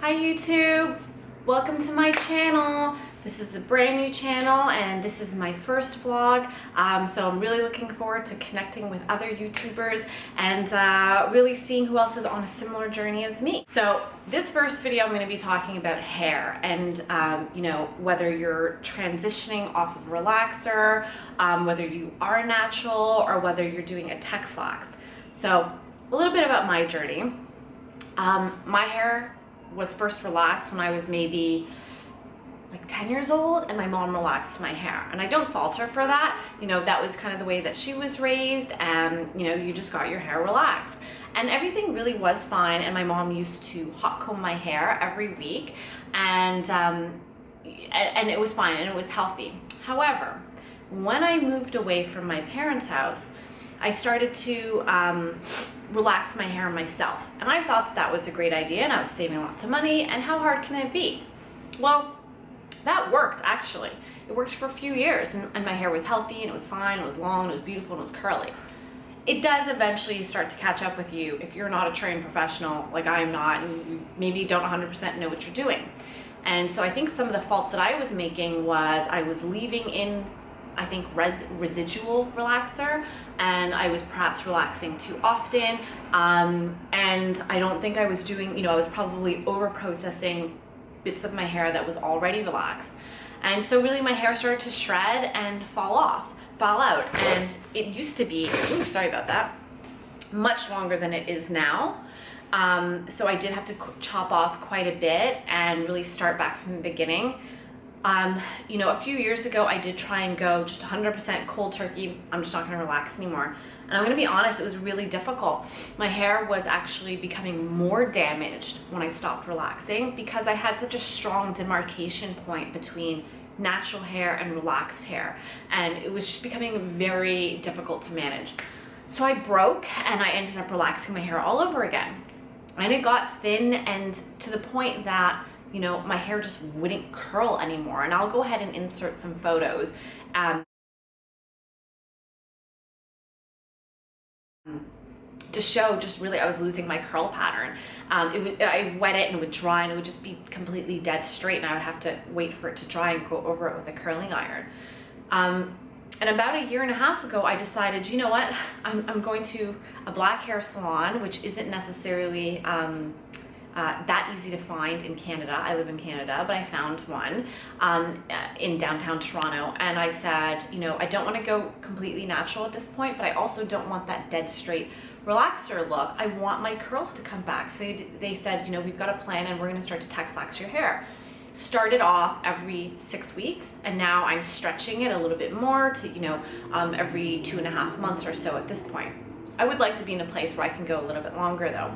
Hi YouTube, welcome to my channel. This is a brand new channel and this is my first vlog, so I'm really looking forward to connecting with other YouTubers and really seeing who else is on a similar journey as me. So this first video I'm going to be talking about hair and you know, whether you're transitioning off of relaxer, whether you are natural or whether you're doing a Texlax. So a little bit about my journey. My hair was first relaxed when I was maybe like 10 years old, and my mom relaxed my hair, and I don't fault her for that. You know, that was kind of the way that she was raised, and you know, you just got your hair relaxed and everything really was fine. And my mom used to hot comb my hair every week, and it was fine and it was healthy. However, when I moved away from my parents' house, I started to relax my hair myself, and I thought that was a great idea, and I was saving lots of money, and how hard can it be? Well, that worked actually. It worked for a few years, and my hair was healthy and it was fine, it was long, it was beautiful, and it was curly. It does eventually start to catch up with you if you're not a trained professional like I'm not, and you maybe don't 100% know what you're doing. And so I think some of the faults that I was making was I was leaving in, I think, residual relaxer, and I was perhaps relaxing too often, and I don't think I was doing, you know, I was probably over processing bits of my hair that was already relaxed. And so really my hair started to shred and fall out, and it used to be, ooh, sorry about that, much longer than it is now. So I did have to chop off quite a bit and really start back from the beginning. You know, a few years ago I did try and go just 100% cold turkey. I'm just not going to relax anymore. And I'm going to be honest, it was really difficult. My hair was actually becoming more damaged when I stopped relaxing because I had such a strong demarcation point between natural hair and relaxed hair. And it was just becoming very difficult to manage. So I broke and I ended up relaxing my hair all over again. And it got thin, and to the point that, you know, my hair just wouldn't curl anymore. And I'll go ahead and insert some photos to show just really I was losing my curl pattern. I wet it and it would dry and it would just be completely dead straight, and I would have to wait for it to dry and go over it with a curling iron. And about a year and a half ago, I decided, you know what, I'm going to a black hair salon, which isn't necessarily that easy to find in Canada. I live in Canada, but I found one in downtown Toronto, and I said, you know, I don't want to go completely natural at this point, but I also don't want that dead straight relaxer look. I want my curls to come back. So they said, you know, we've got a plan and we're going to start to Texlax your hair. Started off every 6 weeks, and now I'm stretching it a little bit more to, you know, every 2.5 months or so at this point. I would like to be in a place where I can go a little bit longer though.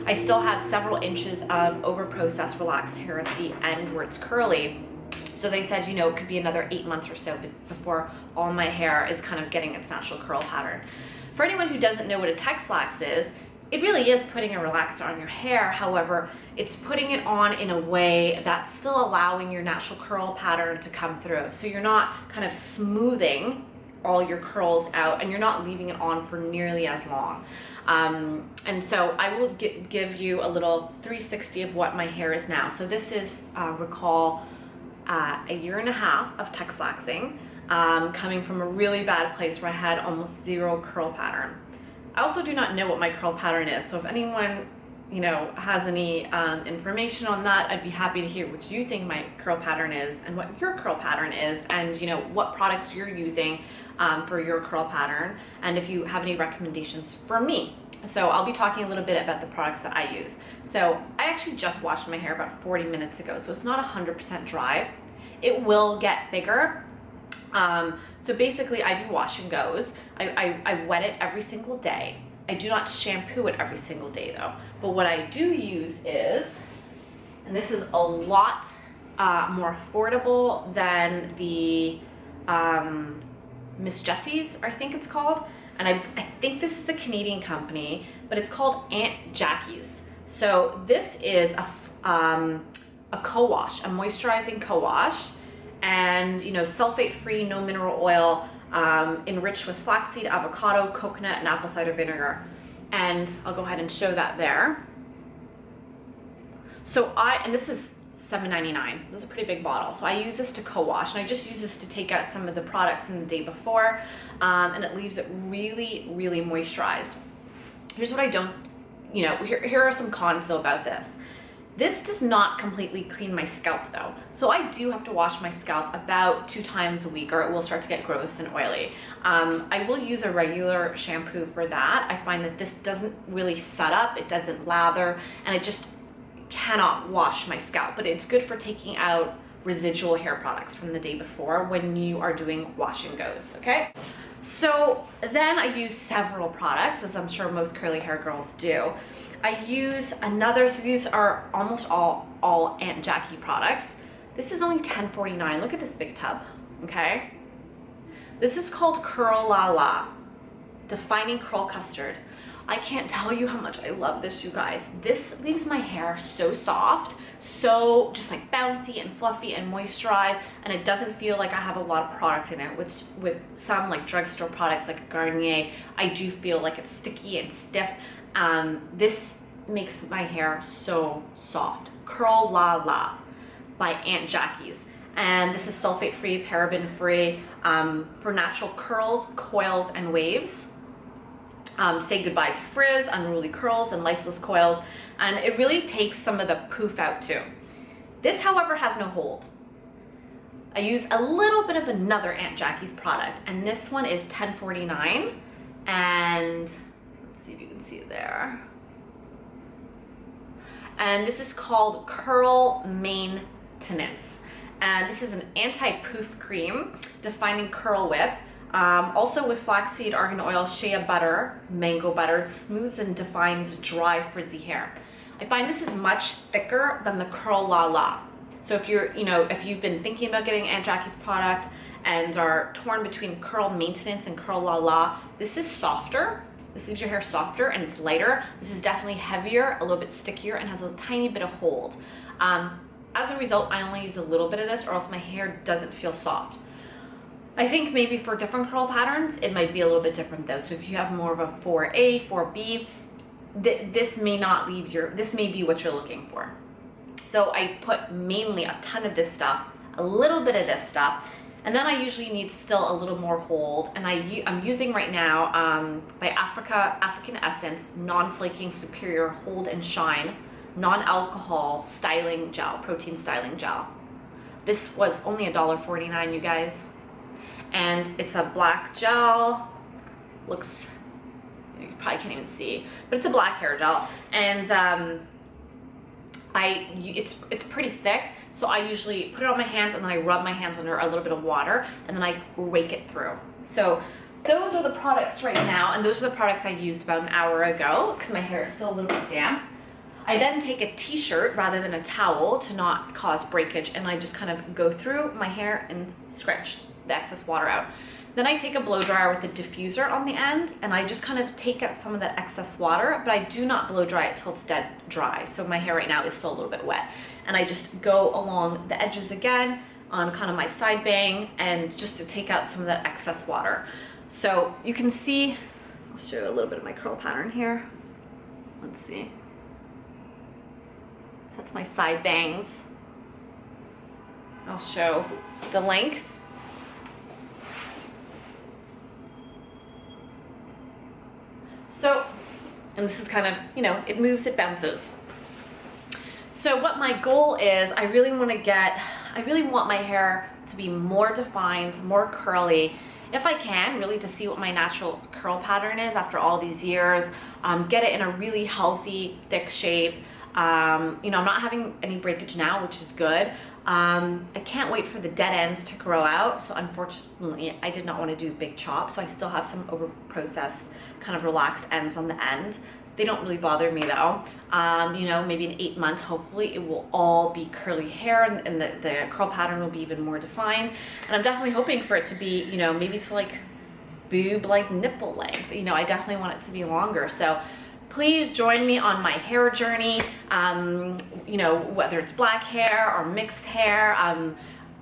I still have several inches of over-processed relaxed hair at the end where it's curly. So they said, you know, it could be another 8 months or so before all my hair is kind of getting its natural curl pattern. For anyone who doesn't know what a Texlax is, it really is putting a relaxer on your hair. However, it's putting it on in a way that's still allowing your natural curl pattern to come through. So you're not kind of smoothing all your curls out, and you're not leaving it on for nearly as long. And so I will give you a little 360 of what my hair is now. So this is, recall, a year and a half of Texlaxing, coming from a really bad place where I had almost zero curl pattern. I also do not know what my curl pattern is, so if anyone, you know, has any information on that, I'd be happy to hear what you think my curl pattern is and what your curl pattern is, and you know, what products you're using for your curl pattern, and if you have any recommendations for me. So I'll be talking a little bit about the products that I use. So I actually just washed my hair about 40 minutes ago, so it's not 100% dry. It will get bigger. So basically I do wash and goes. I wet it every single day. I do not shampoo it every single day though. But what I do use is, and this is a lot more affordable than the Miss Jessie's, I think it's called. And I think this is a Canadian company, but it's called Aunt Jackie's. So this is a co-wash, a moisturizing co-wash, and you know, sulfate-free, no mineral oil, enriched with flaxseed, avocado, coconut, and apple cider vinegar. And I'll go ahead and show that there. So and this is $7.99. This is a pretty big bottle. So I use this to co-wash, and I just use this to take out some of the product from the day before, and it leaves it really, really moisturized. Here's what I don't, here are some cons though about this. This does not completely clean my scalp though. So I do have to wash my scalp about 2 times a week, or it will start to get gross and oily. I will use a regular shampoo for that. I find that this doesn't really set up, it doesn't lather, and it just cannot wash my scalp, but it's good for taking out residual hair products from the day before when you are doing wash and goes, okay? So then I use several products, as I'm sure most curly hair girls do. I use another, so these are almost all Aunt Jackie products. This is only $10.49. Look at this big tub, okay? This is called Curl La La, Defining Curl Custard. I can't tell you how much I love this, you guys. This leaves my hair so soft, so just like bouncy and fluffy and moisturized, and it doesn't feel like I have a lot of product in it. With some like drugstore products like Garnier, I do feel like it's sticky and stiff. This makes my hair so soft. Curl La La by Aunt Jackie's. And this is sulfate-free, paraben-free, for natural curls, coils, and waves. Say goodbye to frizz, unruly curls, and lifeless coils. And it really takes some of the poof out too. This, however, has no hold. I use a little bit of another Aunt Jackie's product, and this one is $10.49. And let's see if you can see it there. And this is called Curl Maintenance. And this is an anti-poof cream, defining curl whip. Also with flaxseed, argan oil, shea butter, mango butter, it smooths and defines dry, frizzy hair. I find this is much thicker than the Curl La La. So if if you've been thinking about getting Aunt Jackie's product and are torn between Curl Maintenance and Curl La La, this is softer. This leaves your hair softer and it's lighter. This is definitely heavier, a little bit stickier, and has a tiny bit of hold. As a result, I only use a little bit of this, or else my hair doesn't feel soft. I think maybe for different curl patterns, it might be a little bit different though. So if you have more of a 4A, 4B, this may not leave this may be what you're looking for. So I put mainly a ton of this stuff, a little bit of this stuff, and then I usually need still a little more hold. And I'm using right now by African Essence Non-Flaking Superior Hold and Shine Non-Alcohol Styling Gel, Protein Styling Gel. This was only $1.49, you guys. And it's a black gel, looks, you probably can't even see, but it's a black hair gel. And it's pretty thick, so I usually put it on my hands and then I rub my hands under a little bit of water and then I rake it through. So those are the products right now, and those are the products I used about an hour ago because my hair is still a little bit damp. I then take a t-shirt rather than a towel to not cause breakage, and I just kind of go through my hair and scratch the excess water out. Then I take a blow dryer with a diffuser on the end, and I just kind of take out some of that excess water, but I do not blow dry it till it's dead dry. So my hair right now is still a little bit wet. And I just go along the edges again on kind of my side bang, and just to take out some of that excess water. So you can see, I'll show you a little bit of my curl pattern here. Let's see. That's my side bangs. I'll show the length. So, and this is kind of, it moves, it bounces. So what my goal is, I really want my hair to be more defined, more curly, if I can, really to see what my natural curl pattern is after all these years, get it in a really healthy, thick shape. I'm not having any breakage now, which is good. I can't wait for the dead ends to grow out. So unfortunately, I did not want to do big chops. So I still have some over-processed, kind of relaxed ends on the end. They don't really bother me though. Maybe in 8 months, hopefully it will all be curly hair, and the curl pattern will be even more defined. And I'm definitely hoping for it to be, maybe to like boob, like nipple length. I definitely want it to be longer. So please join me on my hair journey, whether it's black hair or mixed hair.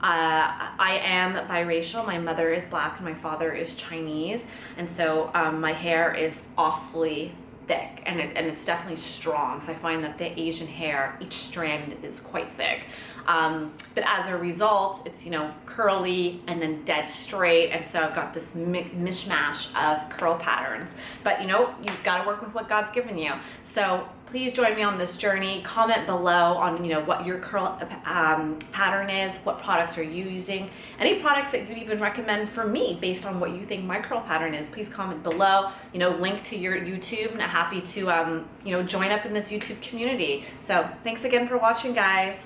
I am biracial. My mother is black and my father is Chinese. And so my hair is awfully thick, and it's definitely strong. So I find that the Asian hair, each strand is quite thick. But as a result, it's, you know, curly and then dead straight. And so I've got this mishmash of curl patterns. But, you know, you've got to work with what God's given you. So please join me on this journey. Comment below on, you know, what your curl pattern is, what products are you using, any products that you'd even recommend for me based on what you think my curl pattern is. Please comment below, you know, link to your YouTube, and I'm happy to, you know, join up in this YouTube community. So thanks again for watching, guys.